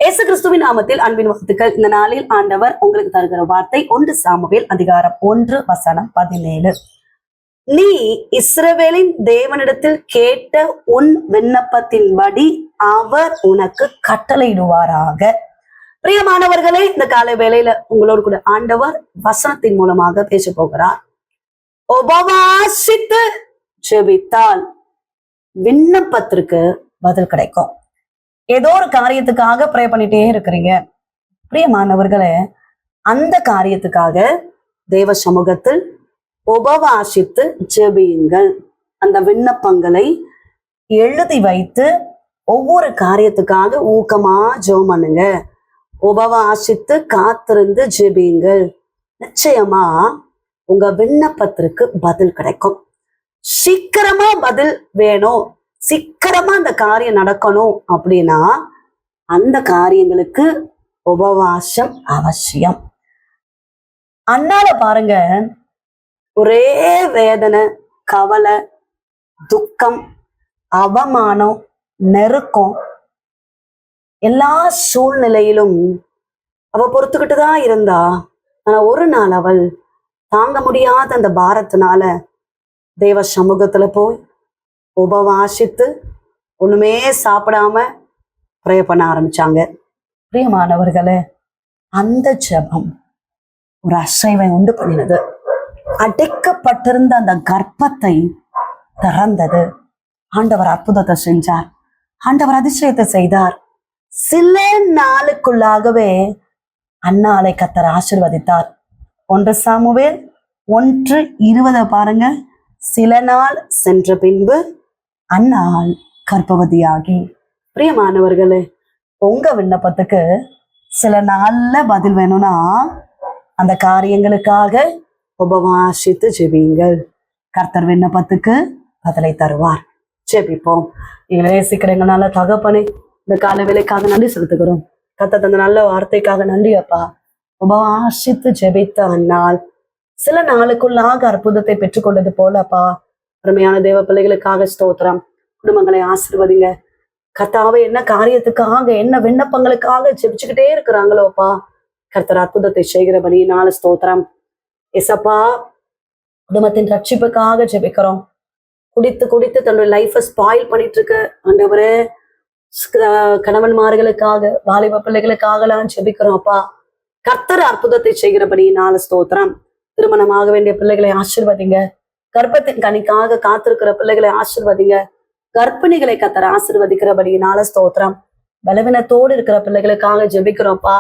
இயேசு கிறிஸ்துவின் நாமத்தில் அன்பின் வாழ்த்துக்கள். இந்த நாளில் ஆண்டவர் உங்களுக்கு தருகிற வார்த்தை 1 சாமுவேல் அதிகாரம் 1 வசனம் 17. நீ இஸ்ரவேலின் தேவனிடத்தில் கேட்ட உன் விண்ணப்பத்தின்படி அவர் உனக்கு கட்டளையிடுவாராக. பிரியமானவர்களே, இந்த காலை வேளையில உங்களோடு கூட ஆண்டவர் வசனத்தின் மூலமாக பேச போகிறார். உபவாசித்து ஜெபித்தால் விண்ணப்பத்திற்கு பதில் கிடைக்கும். ஏதோ ஒரு காரியத்துக்காக ப்ரே பண்ணிட்டே இருக்கிறீங்க. பிரியமானவர்களே, அந்த காரியத்துக்காக தேவ சமூகத்தில் உபவாசித்து ஜெபியுங்கள். அந்த விண்ணப்பங்களை எழுதி வைத்து ஒவ்வொரு காரியத்துக்காக ஊக்கமா ஜெபம் பண்ணுங்க. உபவாசித்து காத்திருந்து ஜெபியுங்கள். நிச்சயமா உங்க விண்ணப்பத்திற்கு பதில் கிடைக்கும். சீக்கிரமா பதில் வேணும், சீக்கிரமா அந்த காரியம் நடக்கணும் அப்படின்னா அந்த காரியங்களுக்கு உபவாசம் அவசியம். அண்ணால பாருங்க, ஒரே வேதனை, கவலை, துக்கம், அவமானம், நெருக்கம், எல்லா சூழ்நிலையிலும் அவ பொறுத்துக்கிட்டுதான் இருந்தா. ஆனா ஒரு நாள் அவள் தாங்க முடியாத அந்த பாரத்தினால தேவ சமூகத்துல போய் உபவாசித்து ஒண்ணுமே சாப்பிடாம ப்ரே பண்ண ஆரம்பிச்சாங்க. பிரியமானவர்களே, அந்த ஜெபம் ஒரு அசைவை உண்டு பண்ணினது. அடைக்கப்பட்டிருந்த அந்த கர்ப்பத்தை திறந்தது. ஆண்டவர் அற்புதத்தை செஞ்சார். ஆண்டவர் அதிசயத்தை செய்தார். சில நாளுக்குள்ளாகவே அன்னாளை கர்த்தர் ஆசீர்வதித்தார். 1 சாமுவேல் 1:20 பாருங்க. சில நாள் சென்ற பின்பு அன்னாள் கர்ப்பவதியாகி. பிரியமானவர்களே, உங்க விண்ணப்பத்துக்கு சில நாள்ல பதில் வேணும்னா அந்த காரியங்களுக்காக உபவாசித்து ஜெபியுங்கள். கர்த்தர் விண்ணப்பத்துக்கு பதிலை தருவார். ஜெபிப்போம். எங்களை நேசிக்கிறீங்கனால தகப்பனே, இந்த கால வேலைக்காக நன்றி செலுத்துகிறோம். கர்த்தர் தந்த நல்ல வார்த்தைக்காக நன்றி அப்பா. உபவாசித்து ஜெபித்த அந்நாள் சில நாளுக்குள்ளாக அற்புதத்தை பெற்றுக்கொண்டது போல அப்பா. அருமையான தேவ பிள்ளைகளுக்காக ஸ்தோத்திரம். குடும்பங்களை ஆசீர்வதிங்க. கர்த்தாவே, என்ன காரியத்துக்காக என்ன விண்ணப்பங்களுக்காக ஜெபிச்சுக்கிட்டே இருக்கிறாங்களோ அப்பா, கர்த்தர் அற்புதத்தை செய்கிறபடியினால ஸ்தோத்திரம். எசப்பா, குடும்பத்தின் ரட்சிப்புக்காக ஜெபிக்கிறோம். குடித்து குடித்து தன்னுடைய லைஃபை ஸ்பாயில் பண்ணிட்டு இருக்க ஆண்டவரே, கணவன்மார்களுக்காக, வாலிப பிள்ளைகளுக்காகலாம் ஜெபிக்கிறோம் அப்பா. கர்த்தர் அற்புதத்தை செய்கிறபடியினால ஸ்தோத்திரம். திருமணமாக வேண்டிய பிள்ளைகளை ஆசீர்வதிங்க. கர்ப்பத்தின் கனிக்காக காத்திருக்கிற பிள்ளைகளை ஆசீர்வதிங்க. கர்ப்பிணிகளை கர்த்தர் ஆசீர்வதிக்கிறபடியினால ஸ்தோத்திரம். பலவீனத்தோடு இருக்கிற பிள்ளைகளுக்காக ஜெபிக்கிறோம்ப்பா.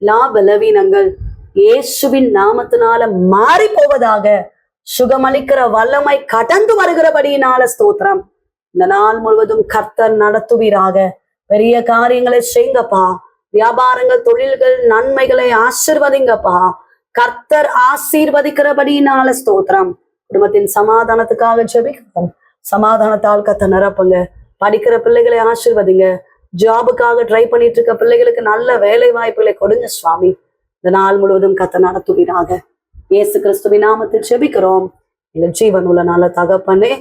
எல்லா பலவீனங்கள் இயேசுவின் நாமத்தினால மாறி போவதாக. சுகமளிக்கிற வல்லமை கடந்து வருகிறபடியினால ஸ்தோத்திரம். இந்த நாள் முழுவதும் கர்த்தர் நடத்துவீராக. பெரிய காரியங்களை செய்யுங்கப்பா. வியாபாரங்கள், தொழில்கள், நன்மைகளை ஆசீர்வதிங்கப்பா. கர்த்தர் ஆசீர்வதிக்கிறபடியினால ஸ்தோத்திரம். குடும்பத்தின் சமாதானத்துக்காக ஜெபிக்கிறோம். சமாதானத்தால் கர்த்தர் நிரப்புங்க. படிக்கிற பிள்ளைகளை ஆசீர்வதிங்க. ஜாபுக்காக ட்ரை பண்ணிட்டு இருக்க பிள்ளைகளுக்கு நல்ல வேலை வாய்ப்புகளை கொடுங்க சுவாமி. இந்த நாள் முழுவதும் கர்த்தர் நடத்துவீராக. இயேசு கிறிஸ்துவின் நாமத்தில் ஜெபிக்கிறோம் எங்கள் ஜீவன் உள்ள நல்ல தகப்பனே,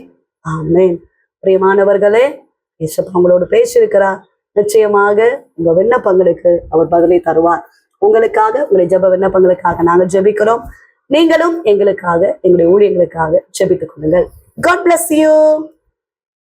ஆமென். பிரியமானவர்களே, இயேசப்பா உங்களோடு பேசியிருக்கிறார். நிச்சயமாக உங்க விண்ணப்பங்களுக்கு அவர் பதிலை தருவார். உங்களுக்காக, உங்களுடைய ஜெப விண்ணப்பங்களுக்காக நாங்கள் ஜெபிக்கிறோம். நீங்களும் எங்களுக்காக, எங்களுடைய ஊழியங்களுக்காக ஜெபித்துக் கொள்ளுங்கள். God bless you.